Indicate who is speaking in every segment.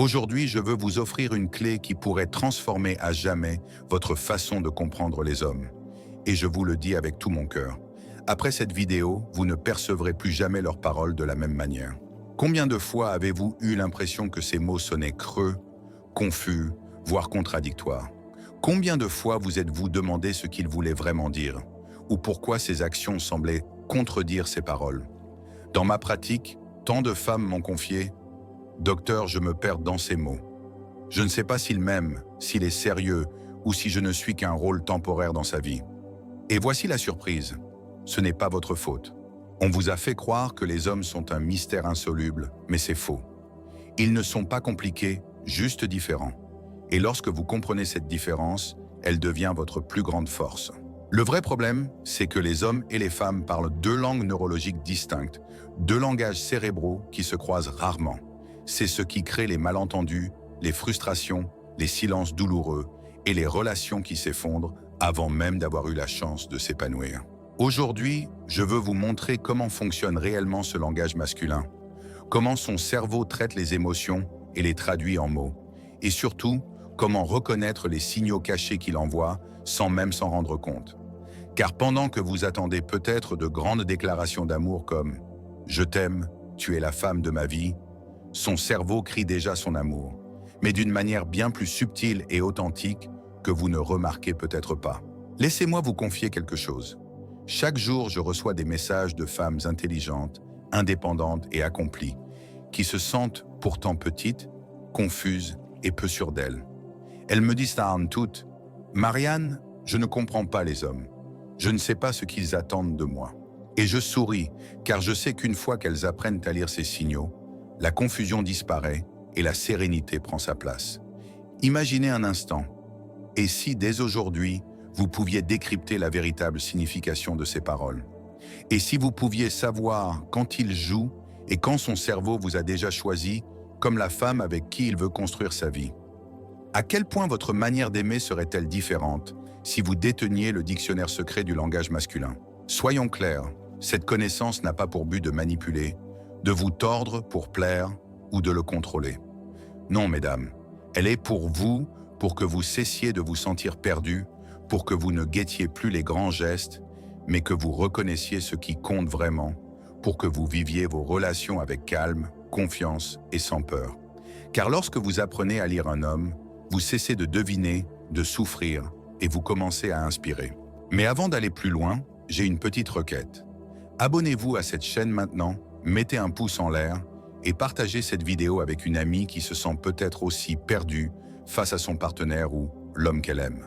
Speaker 1: Aujourd'hui, je veux vous offrir une clé qui pourrait transformer à jamais votre façon de comprendre les hommes. Et je vous le dis avec tout mon cœur. Après cette vidéo, vous ne percevrez plus jamais leurs paroles de la même manière. Combien de fois avez-vous eu l'impression que ces mots sonnaient creux, confus, voire contradictoires? Combien de fois vous êtes-vous demandé ce qu'ils voulaient vraiment dire? Ou pourquoi ces actions semblaient contredire ces paroles? Dans ma pratique, tant de femmes m'ont confié: Docteur, je me perds dans ces mots. Je ne sais pas s'il m'aime, s'il est sérieux, ou si je ne suis qu'un rôle temporaire dans sa vie. Et voici la surprise. Ce n'est pas votre faute. On vous a fait croire que les hommes sont un mystère insoluble, mais c'est faux. Ils ne sont pas compliqués, juste différents. Et lorsque vous comprenez cette différence, elle devient votre plus grande force. Le vrai problème, c'est que les hommes et les femmes parlent deux langues neurologiques distinctes, deux langages cérébraux qui se croisent rarement. C'est ce qui crée les malentendus, les frustrations, les silences douloureux et les relations qui s'effondrent avant même d'avoir eu la chance de s'épanouir. Aujourd'hui, je veux vous montrer comment fonctionne réellement ce langage masculin, comment son cerveau traite les émotions et les traduit en mots, et surtout, comment reconnaître les signaux cachés qu'il envoie sans même s'en rendre compte. Car pendant que vous attendez peut-être de grandes déclarations d'amour comme « Je t'aime, tu es la femme de ma vie », son cerveau crie déjà son amour, mais d'une manière bien plus subtile et authentique que vous ne remarquez peut-être pas. Laissez-moi vous confier quelque chose. Chaque jour, je reçois des messages de femmes intelligentes, indépendantes et accomplies, qui se sentent pourtant petites, confuses et peu sûres d'elles. Elles me disent à toutes: « Marianne, je ne comprends pas les hommes. Je ne sais pas ce qu'ils attendent de moi. » Et je souris, car je sais qu'une fois qu'elles apprennent à lire ces signaux, la confusion disparaît et la sérénité prend sa place. Imaginez un instant, et si dès aujourd'hui, vous pouviez décrypter la véritable signification de ces paroles? Et si vous pouviez savoir quand il joue et quand son cerveau vous a déjà choisi comme la femme avec qui il veut construire sa vie? À quel point votre manière d'aimer serait-elle différente si vous déteniez le dictionnaire secret du langage masculin? Soyons clairs, cette connaissance n'a pas pour but de manipuler, de vous tordre pour plaire ou de le contrôler. Non, mesdames, elle est pour vous, pour que vous cessiez de vous sentir perdu, pour que vous ne guettiez plus les grands gestes, mais que vous reconnaissiez ce qui compte vraiment, pour que vous viviez vos relations avec calme, confiance et sans peur. Car lorsque vous apprenez à lire un homme, vous cessez de deviner, de souffrir, et vous commencez à inspirer. Mais avant d'aller plus loin, j'ai une petite requête. Abonnez-vous à cette chaîne maintenant, mettez un pouce en l'air et partagez cette vidéo avec une amie qui se sent peut-être aussi perdue face à son partenaire ou l'homme qu'elle aime.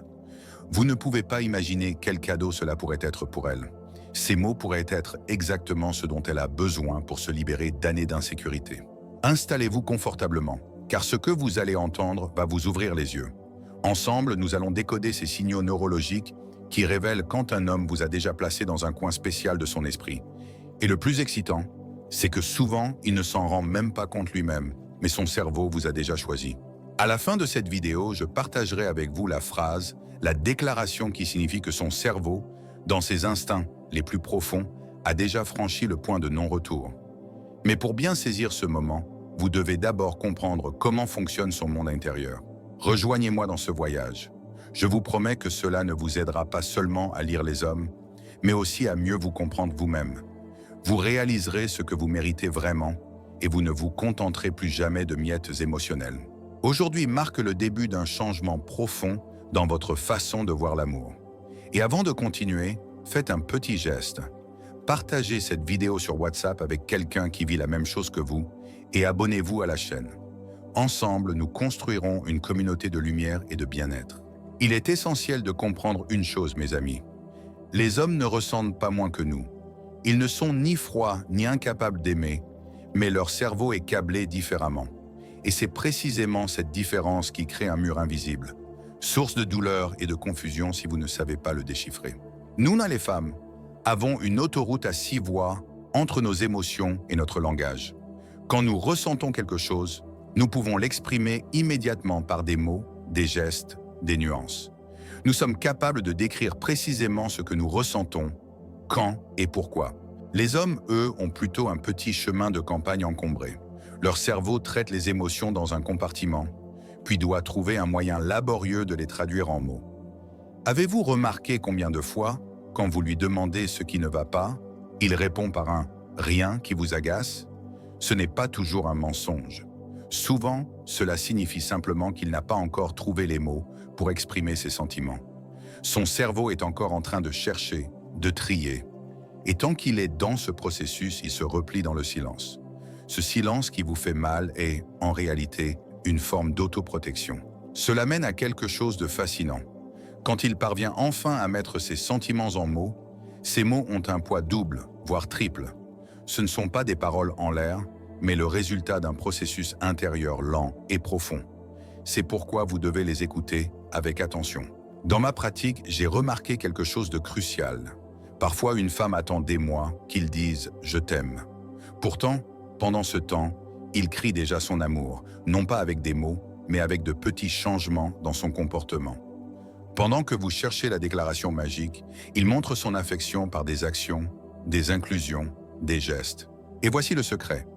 Speaker 1: Vous ne pouvez pas imaginer quel cadeau cela pourrait être pour elle. Ces mots pourraient être exactement ce dont elle a besoin pour se libérer d'années d'insécurité. Installez-vous confortablement, car ce que vous allez entendre va vous ouvrir les yeux. Ensemble, nous allons décoder ces signaux neurologiques qui révèlent quand un homme vous a déjà placé dans un coin spécial de son esprit. Et le plus excitant, c'est que souvent, il ne s'en rend même pas compte lui-même, mais son cerveau vous a déjà choisi. À la fin de cette vidéo, je partagerai avec vous la phrase, la déclaration qui signifie que son cerveau, dans ses instincts les plus profonds, a déjà franchi le point de non-retour. Mais pour bien saisir ce moment, vous devez d'abord comprendre comment fonctionne son monde intérieur. Rejoignez-moi dans ce voyage. Je vous promets que cela ne vous aidera pas seulement à lire les hommes, mais aussi à mieux vous comprendre vous-même. Vous réaliserez ce que vous méritez vraiment et vous ne vous contenterez plus jamais de miettes émotionnelles. Aujourd'hui marque le début d'un changement profond dans votre façon de voir l'amour. Et avant de continuer, faites un petit geste. Partagez cette vidéo sur WhatsApp avec quelqu'un qui vit la même chose que vous et abonnez-vous à la chaîne. Ensemble, nous construirons une communauté de lumière et de bien-être. Il est essentiel de comprendre une chose, mes amis. Les hommes ne ressentent pas moins que nous. Ils ne sont ni froids ni incapables d'aimer, mais leur cerveau est câblé différemment. Et c'est précisément cette différence qui crée un mur invisible, source de douleur et de confusion si vous ne savez pas le déchiffrer. Nous, les femmes, avons une autoroute à 6 voies entre nos émotions et notre langage. Quand nous ressentons quelque chose, nous pouvons l'exprimer immédiatement par des mots, des gestes, des nuances. Nous sommes capables de décrire précisément ce que nous ressentons, quand et pourquoi. Les hommes, eux, ont plutôt un petit chemin de campagne encombré. Leur cerveau traite les émotions dans un compartiment, puis doit trouver un moyen laborieux de les traduire en mots. Avez-vous remarqué combien de fois, quand vous lui demandez ce qui ne va pas, il répond par un « rien » qui vous agace? Ce n'est pas toujours un mensonge. Souvent, cela signifie simplement qu'il n'a pas encore trouvé les mots pour exprimer ses sentiments. Son cerveau est encore en train de chercher, de trier. Et tant qu'il est dans ce processus, il se replie dans le silence. Ce silence qui vous fait mal est, en réalité, une forme d'autoprotection. Cela mène à quelque chose de fascinant. Quand il parvient enfin à mettre ses sentiments en mots, ces mots ont un poids double, voire triple. Ce ne sont pas des paroles en l'air, mais le résultat d'un processus intérieur lent et profond. C'est pourquoi vous devez les écouter avec attention. Dans ma pratique, j'ai remarqué quelque chose de crucial. Parfois, une femme attend des mois qu'ils disent « je t'aime ». Pourtant, pendant ce temps, il crie déjà son amour, non pas avec des mots, mais avec de petits changements dans son comportement. Pendant que vous cherchez la déclaration magique, il montre son affection par des actions, des inclusions, des gestes. Et voici le secret.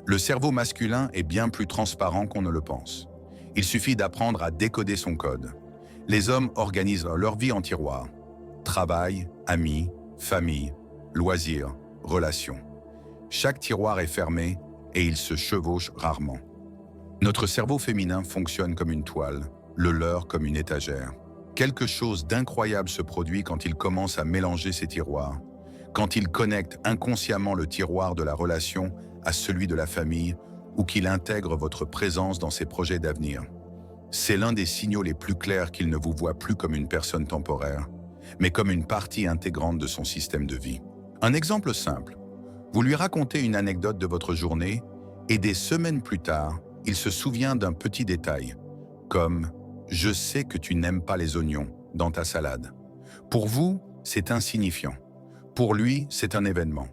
Speaker 1: Le cerveau masculin est bien plus transparent qu'on ne le pense. Il suffit d'apprendre à décoder son code. Les hommes organisent leur vie en tiroirs. Travail, amis, famille, loisirs, relations. Chaque tiroir est fermé et ils se chevauchent rarement. Notre cerveau féminin fonctionne comme une toile, le leur comme une étagère. Quelque chose d'incroyable se produit quand il commence à mélanger ces tiroirs, quand il connecte inconsciemment le tiroir de la relation à celui de la famille ou qu'il intègre votre présence dans ses projets d'avenir. C'est l'un des signaux les plus clairs qu'il ne vous voit plus comme une personne temporaire, mais comme une partie intégrante de son système de vie. Un exemple simple. Vous lui racontez une anecdote de votre journée et des semaines plus tard, il se souvient d'un petit détail, comme « je sais que tu n'aimes pas les oignons dans ta salade ». Pour vous, c'est insignifiant. Pour lui, c'est un événement.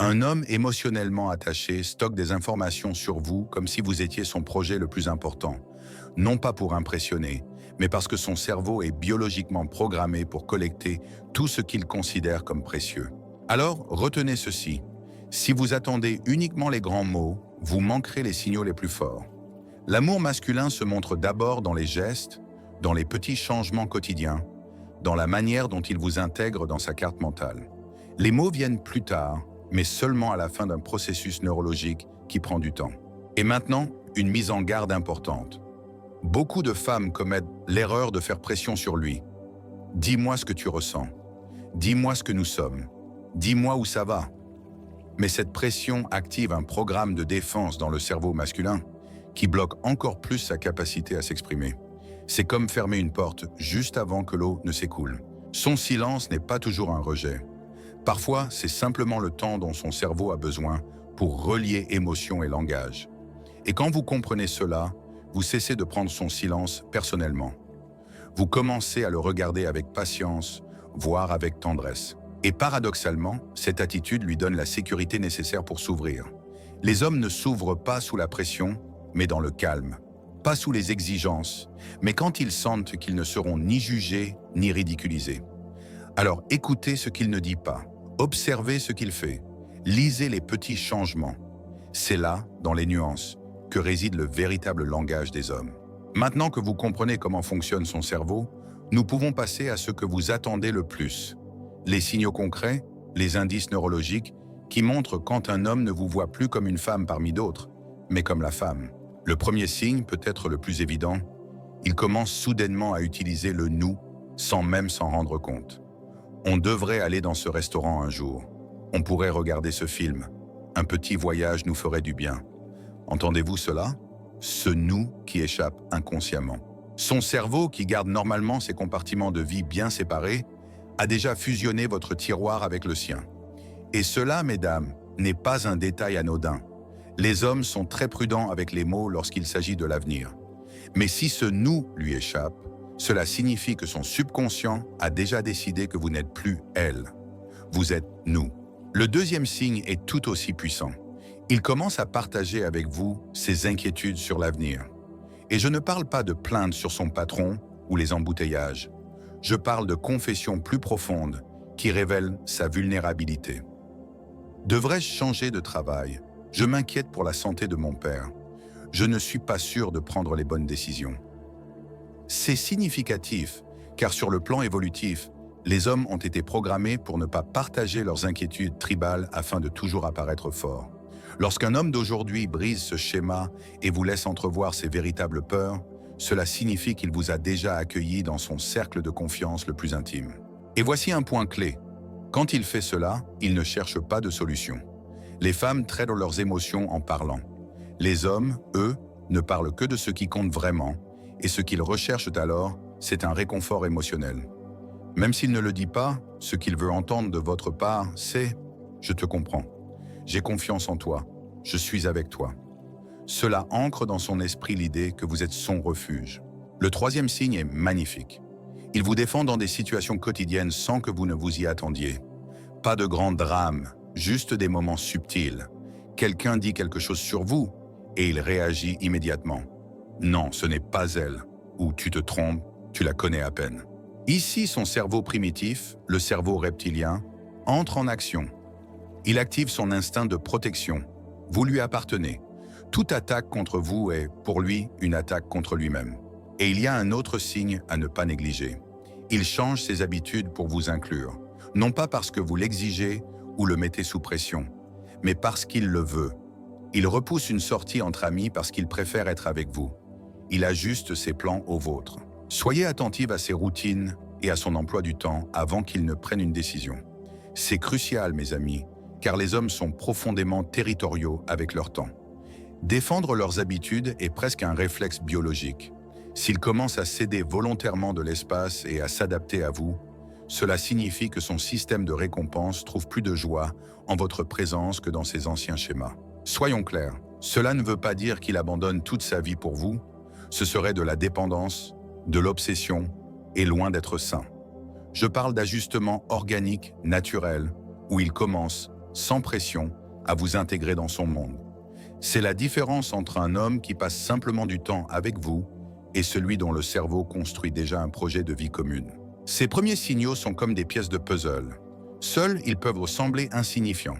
Speaker 1: Un homme émotionnellement attaché stocke des informations sur vous comme si vous étiez son projet le plus important, non pas pour impressionner, mais parce que son cerveau est biologiquement programmé pour collecter tout ce qu'il considère comme précieux. Alors, retenez ceci. Si vous attendez uniquement les grands mots, vous manquerez les signaux les plus forts. L'amour masculin se montre d'abord dans les gestes, dans les petits changements quotidiens, dans la manière dont il vous intègre dans sa carte mentale. Les mots viennent plus tard, mais seulement à la fin d'un processus neurologique qui prend du temps. Et maintenant, une mise en garde importante. Beaucoup de femmes commettent l'erreur de faire pression sur lui. Dis-moi ce que tu ressens. Dis-moi ce que nous sommes. Dis-moi où ça va. Mais cette pression active un programme de défense dans le cerveau masculin qui bloque encore plus sa capacité à s'exprimer. C'est comme fermer une porte juste avant que l'eau ne s'écoule. Son silence n'est pas toujours un rejet. Parfois, c'est simplement le temps dont son cerveau a besoin pour relier émotion et langage. Et quand vous comprenez cela, vous cessez de prendre son silence personnellement. Vous commencez à le regarder avec patience, voire avec tendresse. Et paradoxalement, cette attitude lui donne la sécurité nécessaire pour s'ouvrir. Les hommes ne s'ouvrent pas sous la pression, mais dans le calme. Pas sous les exigences, mais quand ils sentent qu'ils ne seront ni jugés ni ridiculisés. Alors écoutez ce qu'il ne dit pas, observez ce qu'il fait, lisez les petits changements. C'est là, dans les nuances, que réside le véritable langage des hommes. Maintenant que vous comprenez comment fonctionne son cerveau, nous pouvons passer à ce que vous attendez le plus. Les signaux concrets, les indices neurologiques qui montrent quand un homme ne vous voit plus comme une femme parmi d'autres, mais comme la femme. Le premier signe, peut-être le plus évident, il commence soudainement à utiliser le « nous » sans même s'en rendre compte. On devrait aller dans ce restaurant un jour. On pourrait regarder ce film. Un petit voyage nous ferait du bien. Entendez-vous cela? Ce « nous » qui échappe inconsciemment. Son cerveau, qui garde normalement ses compartiments de vie bien séparés, a déjà fusionné votre tiroir avec le sien. Et cela, mesdames, n'est pas un détail anodin. Les hommes sont très prudents avec les mots lorsqu'il s'agit de l'avenir. Mais si ce « nous » lui échappe, cela signifie que son subconscient a déjà décidé que vous n'êtes plus elle. Vous êtes nous. Le deuxième signe est tout aussi puissant. Il commence à partager avec vous ses inquiétudes sur l'avenir. Et je ne parle pas de plaintes sur son patron ou les embouteillages. Je parle de confessions plus profondes qui révèlent sa vulnérabilité. Devrais-je changer de travail? Je m'inquiète pour la santé de mon père. Je ne suis pas sûr de prendre les bonnes décisions. C'est significatif, car sur le plan évolutif, les hommes ont été programmés pour ne pas partager leurs inquiétudes tribales afin de toujours apparaître forts. Lorsqu'un homme d'aujourd'hui brise ce schéma et vous laisse entrevoir ses véritables peurs, cela signifie qu'il vous a déjà accueilli dans son cercle de confiance le plus intime. Et voici un point clé. Quand il fait cela, il ne cherche pas de solution. Les femmes traitent leurs émotions en parlant. Les hommes, eux, ne parlent que de ce qui compte vraiment, et ce qu'ils recherchent alors, c'est un réconfort émotionnel. Même s'il ne le dit pas, ce qu'il veut entendre de votre part, c'est « Je te comprends. J'ai confiance en toi. Je suis avec toi. » Cela ancre dans son esprit l'idée que vous êtes son refuge. Le troisième signe est magnifique. Il vous défend dans des situations quotidiennes sans que vous ne vous y attendiez. Pas de grands drames, juste des moments subtils. Quelqu'un dit quelque chose sur vous et il réagit immédiatement. Non, ce n'est pas elle. Ou tu te trompes, tu la connais à peine. Ici, son cerveau primitif, le cerveau reptilien, entre en action. Il active son instinct de protection. Vous lui appartenez. Toute attaque contre vous est, pour lui, une attaque contre lui-même. Et il y a un autre signe à ne pas négliger. Il change ses habitudes pour vous inclure. Non pas parce que vous l'exigez ou le mettez sous pression, mais parce qu'il le veut. Il repousse une sortie entre amis parce qu'il préfère être avec vous. Il ajuste ses plans aux vôtres. Soyez attentive à ses routines et à son emploi du temps avant qu'il ne prenne une décision. C'est crucial, mes amis, car les hommes sont profondément territoriaux avec leur temps. Défendre leurs habitudes est presque un réflexe biologique. S'il commence à céder volontairement de l'espace et à s'adapter à vous, cela signifie que son système de récompense trouve plus de joie en votre présence que dans ses anciens schémas. Soyons clairs, cela ne veut pas dire qu'il abandonne toute sa vie pour vous, ce serait de la dépendance, de l'obsession et loin d'être sain. Je parle d'ajustement organique, naturel, où il commence, sans pression, à vous intégrer dans son monde. C'est la différence entre un homme qui passe simplement du temps avec vous et celui dont le cerveau construit déjà un projet de vie commune. Ces premiers signaux sont comme des pièces de puzzle. Seuls, ils peuvent sembler insignifiants.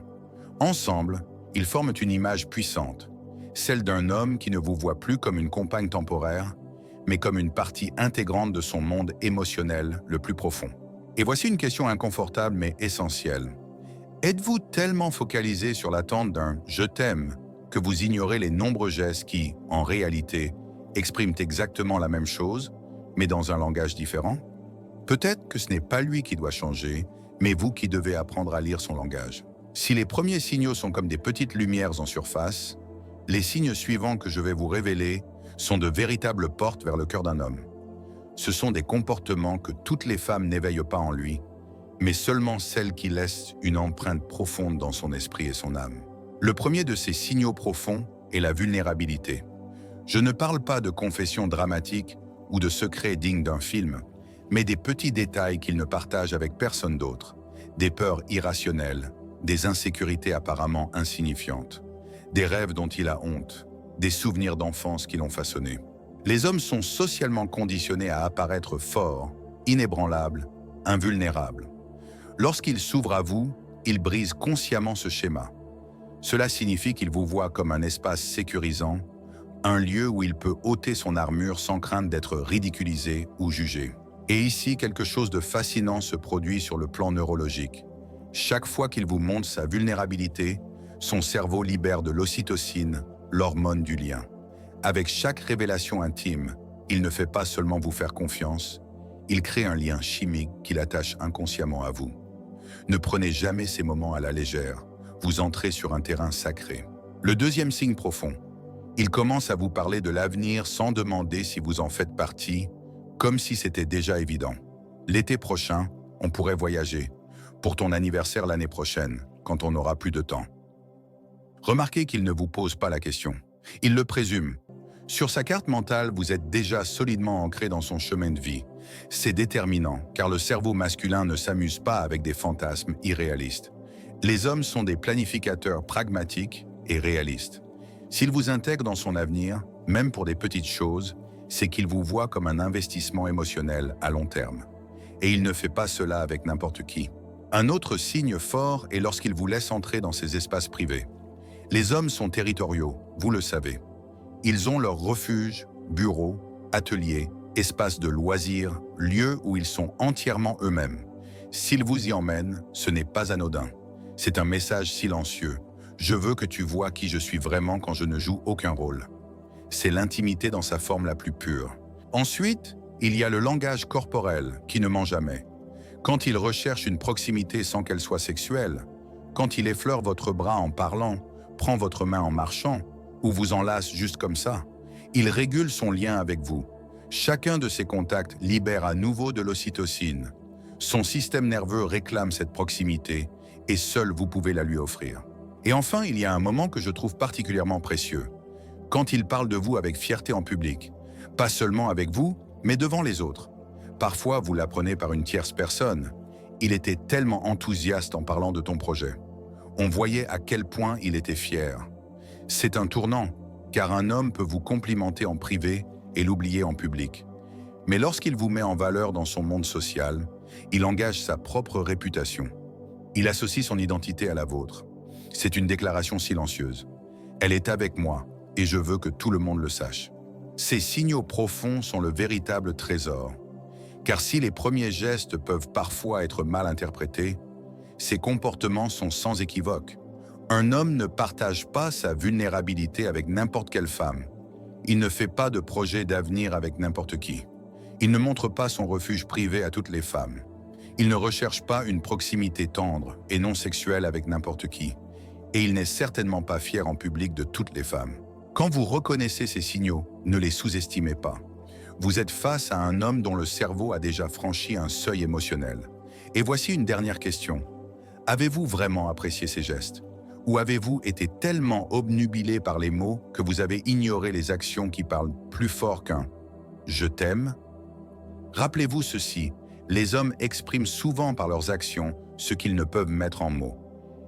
Speaker 1: Ensemble, ils forment une image puissante, celle d'un homme qui ne vous voit plus comme une compagne temporaire, mais comme une partie intégrante de son monde émotionnel le plus profond. Et voici une question inconfortable mais essentielle. Êtes-vous tellement focalisé sur l'attente d'un « je t'aime » que vous ignorez les nombreux gestes qui, en réalité, expriment exactement la même chose, mais dans un langage différent? Peut-être que ce n'est pas lui qui doit changer, mais vous qui devez apprendre à lire son langage. Si les premiers signaux sont comme des petites lumières en surface, les signes suivants que je vais vous révéler sont de véritables portes vers le cœur d'un homme. Ce sont des comportements que toutes les femmes n'éveillent pas en lui, mais seulement celles qui laissent une empreinte profonde dans son esprit et son âme. Le premier de ces signaux profonds est la vulnérabilité. Je ne parle pas de confessions dramatiques ou de secrets dignes d'un film, mais des petits détails qu'il ne partage avec personne d'autre, des peurs irrationnelles, des insécurités apparemment insignifiantes, des rêves dont il a honte, des souvenirs d'enfance qui l'ont façonné. Les hommes sont socialement conditionnés à apparaître forts, inébranlables, invulnérables. Lorsqu'ils s'ouvrent à vous, ils brisent consciemment ce schéma. Cela signifie qu'il vous voit comme un espace sécurisant, un lieu où il peut ôter son armure sans crainte d'être ridiculisé ou jugé. Et ici, quelque chose de fascinant se produit sur le plan neurologique. Chaque fois qu'il vous montre sa vulnérabilité, son cerveau libère de l'ocytocine, l'hormone du lien. Avec chaque révélation intime, il ne fait pas seulement vous faire confiance, il crée un lien chimique qui l'attache inconsciemment à vous. Ne prenez jamais ces moments à la légère, vous entrez sur un terrain sacré. Le deuxième signe profond, il commence à vous parler de l'avenir sans demander si vous en faites partie, comme si c'était déjà évident. L'été prochain, on pourrait voyager, pour ton anniversaire l'année prochaine, quand on n'aura plus de temps. Remarquez qu'il ne vous pose pas la question. Il le présume. Sur sa carte mentale, vous êtes déjà solidement ancré dans son chemin de vie. C'est déterminant, car le cerveau masculin ne s'amuse pas avec des fantasmes irréalistes. Les hommes sont des planificateurs pragmatiques et réalistes. S'il vous intègre dans son avenir, même pour des petites choses, c'est qu'il vous voit comme un investissement émotionnel à long terme. Et il ne fait pas cela avec n'importe qui. Un autre signe fort est lorsqu'il vous laisse entrer dans ses espaces privés. Les hommes sont territoriaux, vous le savez. Ils ont leur refuge, bureau, atelier, espace de loisirs, lieu où ils sont entièrement eux-mêmes. S'ils vous y emmènent, ce n'est pas anodin. C'est un message silencieux. Je veux que tu vois qui je suis vraiment quand je ne joue aucun rôle. C'est l'intimité dans sa forme la plus pure. Ensuite, il y a le langage corporel qui ne ment jamais. Quand il recherche une proximité sans qu'elle soit sexuelle, quand il effleure votre bras en parlant, prend votre main en marchant, ou vous enlace juste comme ça, il régule son lien avec vous. Chacun de ces contacts libère à nouveau de l'ocytocine. Son système nerveux réclame cette proximité et seul vous pouvez la lui offrir. Et enfin, il y a un moment que je trouve particulièrement précieux. Quand il parle de vous avec fierté en public, pas seulement avec vous, mais devant les autres. Parfois, vous l'apprenez par une tierce personne. Il était tellement enthousiaste en parlant de ton projet. On voyait à quel point il était fier. C'est un tournant, car un homme peut vous complimenter en privé et l'oublier en public. Mais lorsqu'il vous met en valeur dans son monde social, il engage sa propre réputation. Il associe son identité à la vôtre. C'est une déclaration silencieuse. Elle est avec moi et je veux que tout le monde le sache. Ces signaux profonds sont le véritable trésor. Car si les premiers gestes peuvent parfois être mal interprétés, ces comportements sont sans équivoque. Un homme ne partage pas sa vulnérabilité avec n'importe quelle femme. Il ne fait pas de projet d'avenir avec n'importe qui. Il ne montre pas son refuge privé à toutes les femmes. Il ne recherche pas une proximité tendre et non sexuelle avec n'importe qui. Et il n'est certainement pas fier en public de toutes les femmes. Quand vous reconnaissez ces signaux, ne les sous-estimez pas. Vous êtes face à un homme dont le cerveau a déjà franchi un seuil émotionnel. Et voici une dernière question. Avez-vous vraiment apprécié ces gestes? Ou avez-vous été tellement obnubilé par les mots que vous avez ignoré les actions qui parlent plus fort qu'un « je t'aime » ? Rappelez-vous ceci, les hommes expriment souvent par leurs actions ce qu'ils ne peuvent mettre en mots.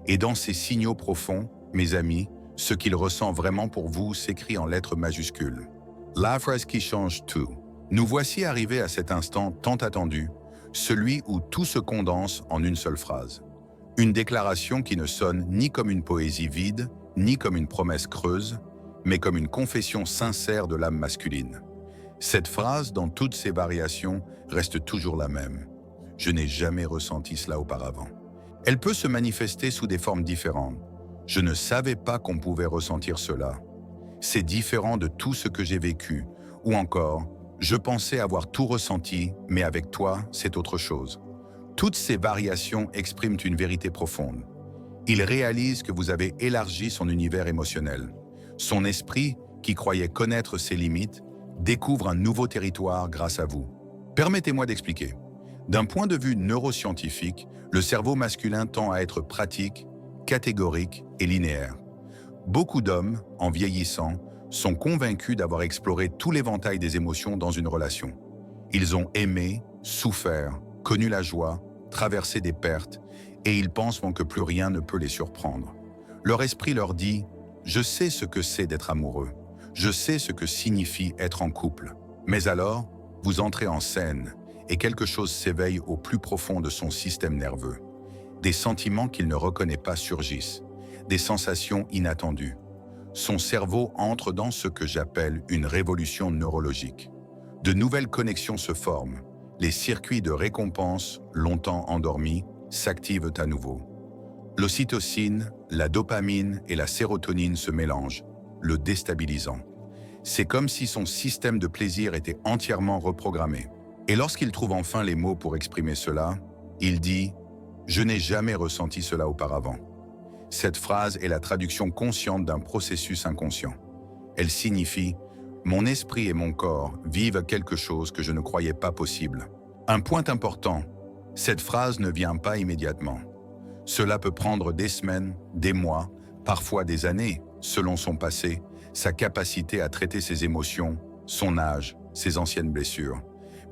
Speaker 1: Et dans ces signaux profonds, mes amis, ce qu'il ressent vraiment pour vous s'écrit en lettres majuscules. La phrase qui change tout. Nous voici arrivés à cet instant tant attendu, celui où tout se condense en une seule phrase. Une déclaration qui ne sonne ni comme une poésie vide, ni comme une promesse creuse, mais comme une confession sincère de l'âme masculine. Cette phrase, dans toutes ses variations, reste toujours la même. Je n'ai jamais ressenti cela auparavant. Elle peut se manifester sous des formes différentes. Je ne savais pas qu'on pouvait ressentir cela. C'est différent de tout ce que j'ai vécu. Ou encore, je pensais avoir tout ressenti, mais avec toi, c'est autre chose. Toutes ces variations expriment une vérité profonde. Il réalise que vous avez élargi son univers émotionnel. Son esprit, qui croyait connaître ses limites, découvre un nouveau territoire grâce à vous. Permettez-moi d'expliquer. D'un point de vue neuroscientifique, le cerveau masculin tend à être pratique, catégorique et linéaire. Beaucoup d'hommes, en vieillissant, sont convaincus d'avoir exploré tout l'éventail des émotions dans une relation. Ils ont aimé, souffert, connu la joie, traversé des pertes, et ils pensent que plus rien ne peut les surprendre. Leur esprit leur dit « Je sais ce que c'est d'être amoureux. Je sais ce que signifie être en couple. » Mais alors, vous entrez en scène, et quelque chose s'éveille au plus profond de son système nerveux. Des sentiments qu'il ne reconnaît pas surgissent, des sensations inattendues. Son cerveau entre dans ce que j'appelle une révolution neurologique. De nouvelles connexions se forment. Les circuits de récompense, longtemps endormis, s'activent à nouveau. L'ocytocine, la dopamine et la sérotonine se mélangent, le déstabilisant. C'est comme si son système de plaisir était entièrement reprogrammé. Et lorsqu'il trouve enfin les mots pour exprimer cela, il dit « Je n'ai jamais ressenti cela auparavant ». Cette phrase est la traduction consciente d'un processus inconscient. Elle signifie « Mon esprit et mon corps vivent quelque chose que je ne croyais pas possible ». Un point important, cette phrase ne vient pas immédiatement. Cela peut prendre des semaines, des mois, parfois des années, selon son passé, sa capacité à traiter ses émotions, son âge, ses anciennes blessures.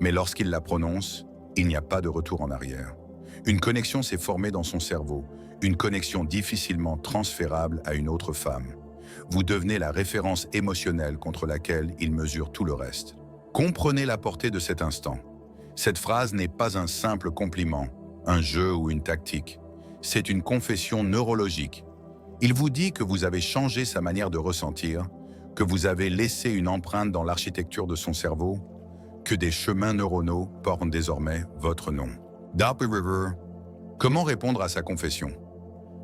Speaker 1: Mais lorsqu'il la prononce, il n'y a pas de retour en arrière. Une connexion s'est formée dans son cerveau, une connexion difficilement transférable à une autre femme. Vous devenez la référence émotionnelle contre laquelle il mesure tout le reste. Comprenez la portée de cet instant. Cette phrase n'est pas un simple compliment, un jeu ou une tactique. C'est une confession neurologique. Il vous dit que vous avez changé sa manière de ressentir, que vous avez laissé une empreinte dans l'architecture de son cerveau, que des chemins neuronaux portent désormais votre nom. Darby River, comment répondre à sa confession?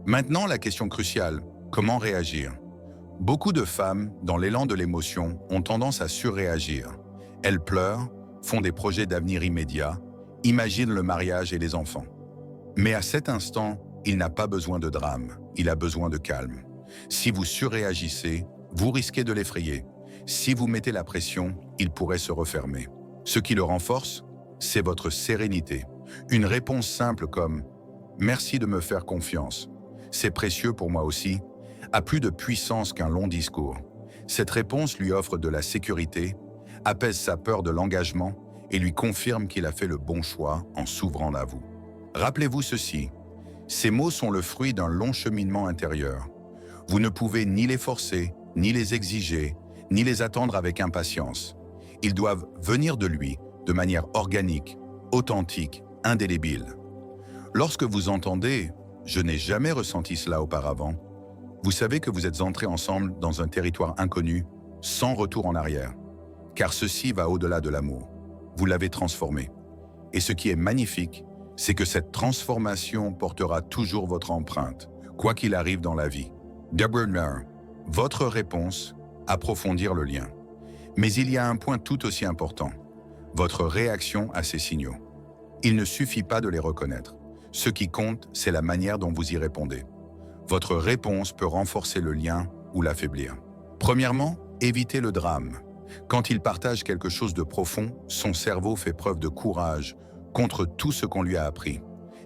Speaker 1: Maintenant, la question cruciale, comment réagir? Beaucoup de femmes, dans l'élan de l'émotion, ont tendance à surréagir. Elles pleurent, font des projets d'avenir immédiat, imaginent le mariage et les enfants. Mais à cet instant, il n'a pas besoin de drame, il a besoin de calme. Si vous surréagissez, vous risquez de l'effrayer. Si vous mettez la pression, il pourrait se refermer. Ce qui le renforce, c'est votre sérénité. Une réponse simple comme « Merci de me faire confiance. C'est précieux pour moi aussi » a plus de puissance qu'un long discours. Cette réponse lui offre de la sécurité, apaise sa peur de l'engagement et lui confirme qu'il a fait le bon choix en s'ouvrant à vous. Rappelez-vous ceci, ces mots sont le fruit d'un long cheminement intérieur. Vous ne pouvez ni les forcer, ni les exiger, ni les attendre avec impatience. Ils doivent venir de lui, de manière organique, authentique, indélébile. Lorsque vous entendez « Je n'ai jamais ressenti cela auparavant », vous savez que vous êtes entrés ensemble dans un territoire inconnu, sans retour en arrière. Car ceci va au-delà de l'amour. Vous l'avez transformé. Et ce qui est magnifique, c'est que cette transformation portera toujours votre empreinte, quoi qu'il arrive dans la vie. Deborah, votre réponse, approfondir le lien. Mais il y a un point tout aussi important, votre réaction à ces signaux. Il ne suffit pas de les reconnaître. Ce qui compte, c'est la manière dont vous y répondez. Votre réponse peut renforcer le lien ou l'affaiblir. Premièrement, évitez le drame. Quand il partage quelque chose de profond, son cerveau fait preuve de courage contre tout ce qu'on lui a appris.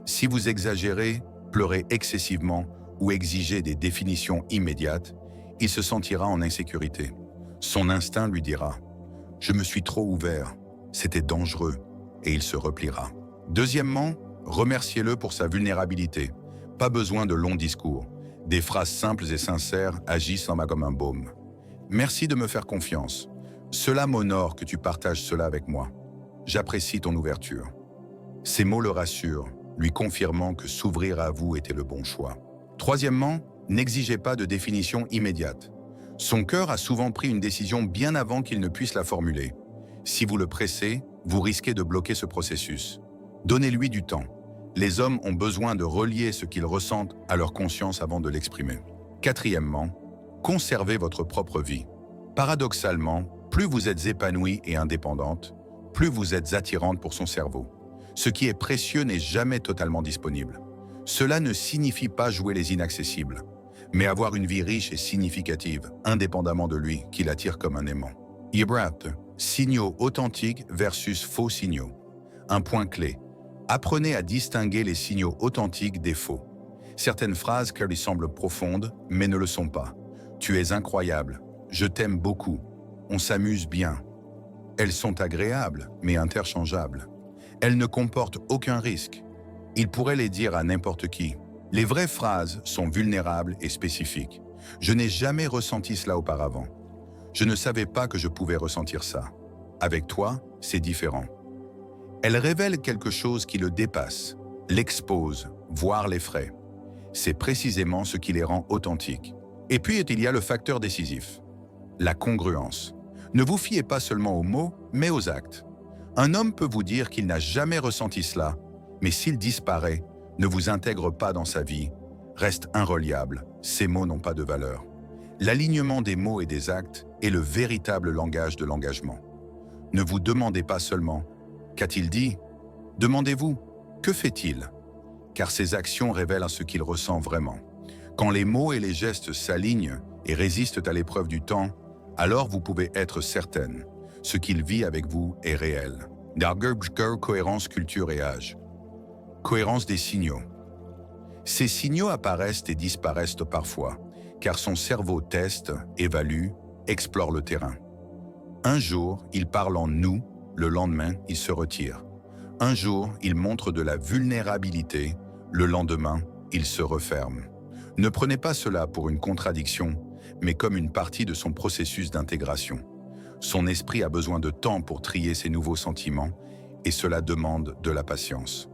Speaker 1: Si vous exagérez, pleurez excessivement ou exigez des définitions immédiates, il se sentira en insécurité. Son instinct lui dira « Je me suis trop ouvert, c'était dangereux » et il se repliera. Deuxièmement, remerciez-le pour sa vulnérabilité. Pas besoin de longs discours. Des phrases simples et sincères agissent en moi comme un baume. Merci de me faire confiance. Cela m'honore que tu partages cela avec moi. J'apprécie ton ouverture. Ces mots le rassurent, lui confirmant que s'ouvrir à vous était le bon choix. Troisièmement, n'exigez pas de définition immédiate. Son cœur a souvent pris une décision bien avant qu'il ne puisse la formuler. Si vous le pressez, vous risquez de bloquer ce processus. Donnez-lui du temps. Les hommes ont besoin de relier ce qu'ils ressentent à leur conscience avant de l'exprimer. Quatrièmement, conservez votre propre vie. Paradoxalement, plus vous êtes épanouie et indépendante, plus vous êtes attirante pour son cerveau. Ce qui est précieux n'est jamais totalement disponible. Cela ne signifie pas jouer les inaccessibles, mais avoir une vie riche et significative, indépendamment de lui, qui l'attire comme un aimant. Ibrat, signaux authentiques versus faux signaux. Un point clé. Apprenez à distinguer les signaux authentiques des faux. Certaines phrases qui lui semblent profondes, mais ne le sont pas. Tu es incroyable. Je t'aime beaucoup. On s'amuse bien. Elles sont agréables, mais interchangeables. Elles ne comportent aucun risque. Il pourrait les dire à n'importe qui. Les vraies phrases sont vulnérables et spécifiques. Je n'ai jamais ressenti cela auparavant. Je ne savais pas que je pouvais ressentir ça. Avec toi, c'est différent. Elle révèle quelque chose qui le dépasse, l'expose, voire l'effraie. C'est précisément ce qui les rend authentiques. Et puis il y a le facteur décisif, la congruence. Ne vous fiez pas seulement aux mots, mais aux actes. Un homme peut vous dire qu'il n'a jamais ressenti cela, mais s'il disparaît, ne vous intègre pas dans sa vie, reste irreliable, ces mots n'ont pas de valeur. L'alignement des mots et des actes est le véritable langage de l'engagement. Ne vous demandez pas seulement « Qu'a-t-il dit ?» Demandez-vous « Que fait-il » Car ses actions révèlent ce qu'il ressent vraiment. Quand les mots et les gestes s'alignent et résistent à l'épreuve du temps, alors vous pouvez être certaine. Ce qu'il vit avec vous est réel. Cohérence, culture et âge. Cohérence des signaux. Ces signaux apparaissent et disparaissent parfois, car son cerveau teste, évalue, explore le terrain. Un jour, il parle en « nous », le lendemain, il se retire. Un jour, il montre de la vulnérabilité, le lendemain, il se referme. Ne prenez pas cela pour une contradiction, mais comme une partie de son processus d'intégration. Son esprit a besoin de temps pour trier ses nouveaux sentiments, et cela demande de la patience.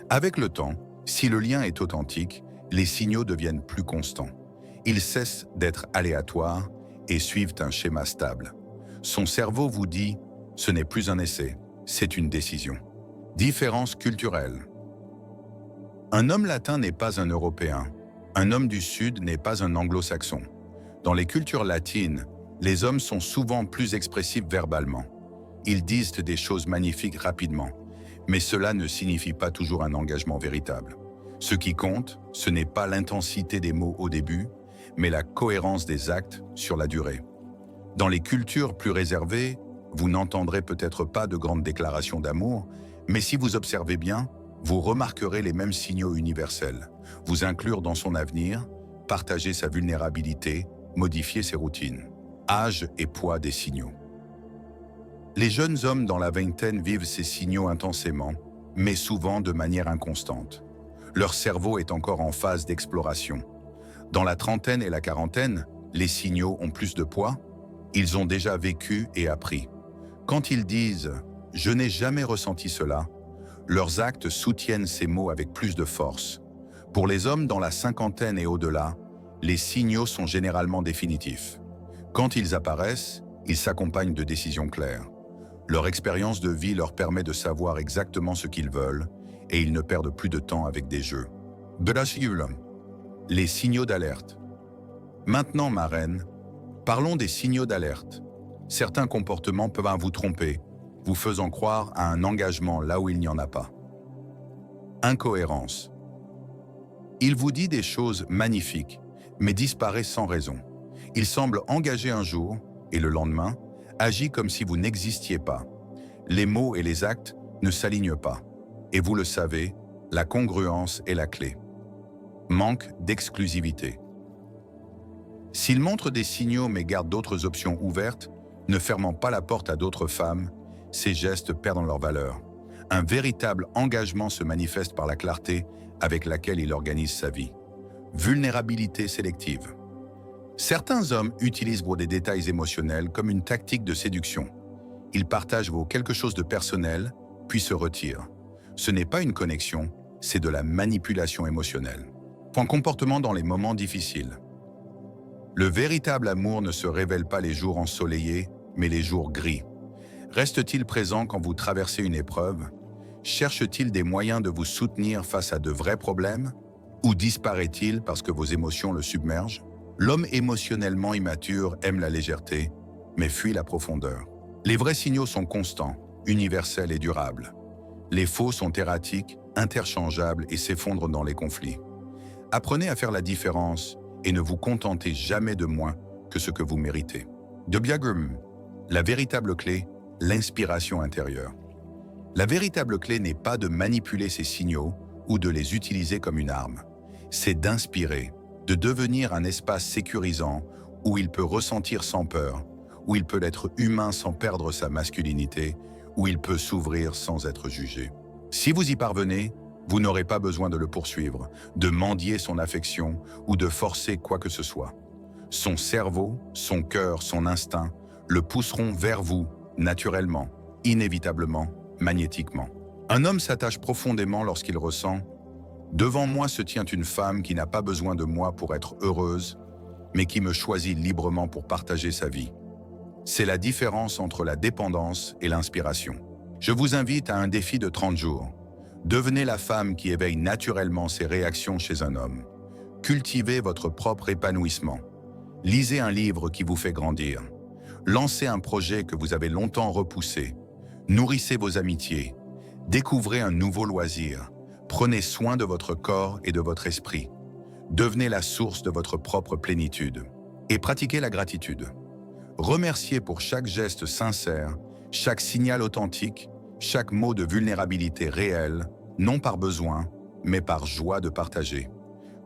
Speaker 1: Avec le temps, si le lien est authentique, les signaux deviennent plus constants. Ils cessent d'être aléatoires et suivent un schéma stable. Son cerveau vous dit « ce n'est plus un essai, c'est une décision ». Différence culturelle. Un homme latin n'est pas un Européen. Un homme du Sud n'est pas un Anglo-Saxon. Dans les cultures latines, les hommes sont souvent plus expressifs verbalement. Ils disent des choses magnifiques rapidement, mais cela ne signifie pas toujours un engagement véritable. Ce qui compte, ce n'est pas l'intensité des mots au début, mais la cohérence des actes sur la durée. Dans les cultures plus réservées, vous n'entendrez peut-être pas de grandes déclarations d'amour, mais si vous observez bien, vous remarquerez les mêmes signaux universels. Vous inclure dans son avenir, partager sa vulnérabilité, modifier ses routines. Âge et poids des signaux. Les jeunes hommes dans la vingtaine vivent ces signaux intensément, mais souvent de manière inconstante. Leur cerveau est encore en phase d'exploration. Dans la trentaine et la quarantaine, les signaux ont plus de poids. Ils ont déjà vécu et appris. Quand ils disent « je n'ai jamais ressenti cela », leurs actes soutiennent ces mots avec plus de force. Pour les hommes dans la cinquantaine et au-delà, les signaux sont généralement définitifs. Quand ils apparaissent, ils s'accompagnent de décisions claires. Leur expérience de vie leur permet de savoir exactement ce qu'ils veulent et ils ne perdent plus de temps avec des jeux. Les signaux d'alerte. Maintenant, ma reine, parlons des signaux d'alerte. Certains comportements peuvent vous tromper, vous faisant croire à un engagement là où il n'y en a pas. Incohérence. Il vous dit des choses magnifiques, mais disparaît sans raison. Il semble engagé un jour, et le lendemain, agit comme si vous n'existiez pas. Les mots et les actes ne s'alignent pas. Et vous le savez, la congruence est la clé. Manque d'exclusivité. S'il montre des signaux mais garde d'autres options ouvertes, ne fermant pas la porte à d'autres femmes, ces gestes perdent leur valeur. Un véritable engagement se manifeste par la clarté avec laquelle il organise sa vie. Vulnérabilité sélective. Certains hommes utilisent vos détails émotionnels comme une tactique de séduction. Ils partagent vos quelque chose de personnel, puis se retirent. Ce n'est pas une connexion, c'est de la manipulation émotionnelle. Point comportement dans les moments difficiles. Le véritable amour ne se révèle pas les jours ensoleillés, mais les jours gris. Reste-t-il présent quand vous traversez une épreuve? Cherche-t-il des moyens de vous soutenir face à de vrais problèmes? Ou disparaît-il parce que vos émotions le submergent? L'homme émotionnellement immature aime la légèreté, mais fuit la profondeur. Les vrais signaux sont constants, universels et durables. Les faux sont erratiques, interchangeables et s'effondrent dans les conflits. Apprenez à faire la différence et ne vous contentez jamais de moins que ce que vous méritez. De Bjergum, la véritable clé, l'inspiration intérieure. La véritable clé n'est pas de manipuler ces signaux ou de les utiliser comme une arme. C'est d'inspirer, de devenir un espace sécurisant où il peut ressentir sans peur, où il peut être humain sans perdre sa masculinité, où il peut s'ouvrir sans être jugé. Si vous y parvenez, vous n'aurez pas besoin de le poursuivre, de mendier son affection ou de forcer quoi que ce soit. Son cerveau, son cœur, son instinct le pousseront vers vous, naturellement, inévitablement, magnétiquement. Un homme s'attache profondément lorsqu'il ressent « Devant moi se tient une femme qui n'a pas besoin de moi pour être heureuse, mais qui me choisit librement pour partager sa vie. » C'est la différence entre la dépendance et l'inspiration. Je vous invite à un défi de 30 jours. Devenez la femme qui éveille naturellement ses réactions chez un homme. Cultivez votre propre épanouissement. Lisez un livre qui vous fait grandir. Lancez un projet que vous avez longtemps repoussé. Nourrissez vos amitiés. Découvrez un nouveau loisir. Prenez soin de votre corps et de votre esprit. Devenez la source de votre propre plénitude. Et pratiquez la gratitude. Remerciez pour chaque geste sincère, chaque signal authentique, chaque mot de vulnérabilité réelle, non par besoin, mais par joie de partager.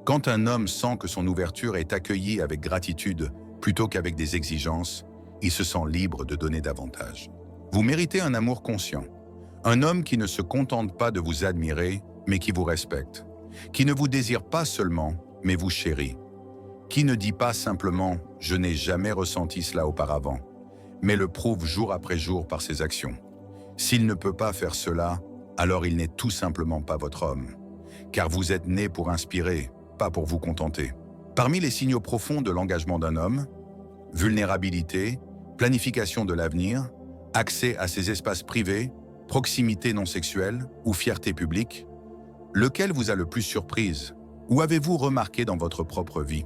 Speaker 1: Quand un homme sent que son ouverture est accueillie avec gratitude plutôt qu'avec des exigences, il se sent libre de donner davantage. Vous méritez un amour conscient. Un homme qui ne se contente pas de vous admirer, mais qui vous respecte. Qui ne vous désire pas seulement, mais vous chérit. Qui ne dit pas simplement « je n'ai jamais ressenti cela auparavant », mais le prouve jour après jour par ses actions. S'il ne peut pas faire cela, alors il n'est tout simplement pas votre homme. Car vous êtes né pour inspirer, pas pour vous contenter. Parmi les signaux profonds de l'engagement d'un homme, vulnérabilité, planification de l'avenir, accès à ses espaces privés, proximité non sexuelle ou fierté publique, lequel vous a le plus surprise ou avez-vous remarqué dans votre propre vie?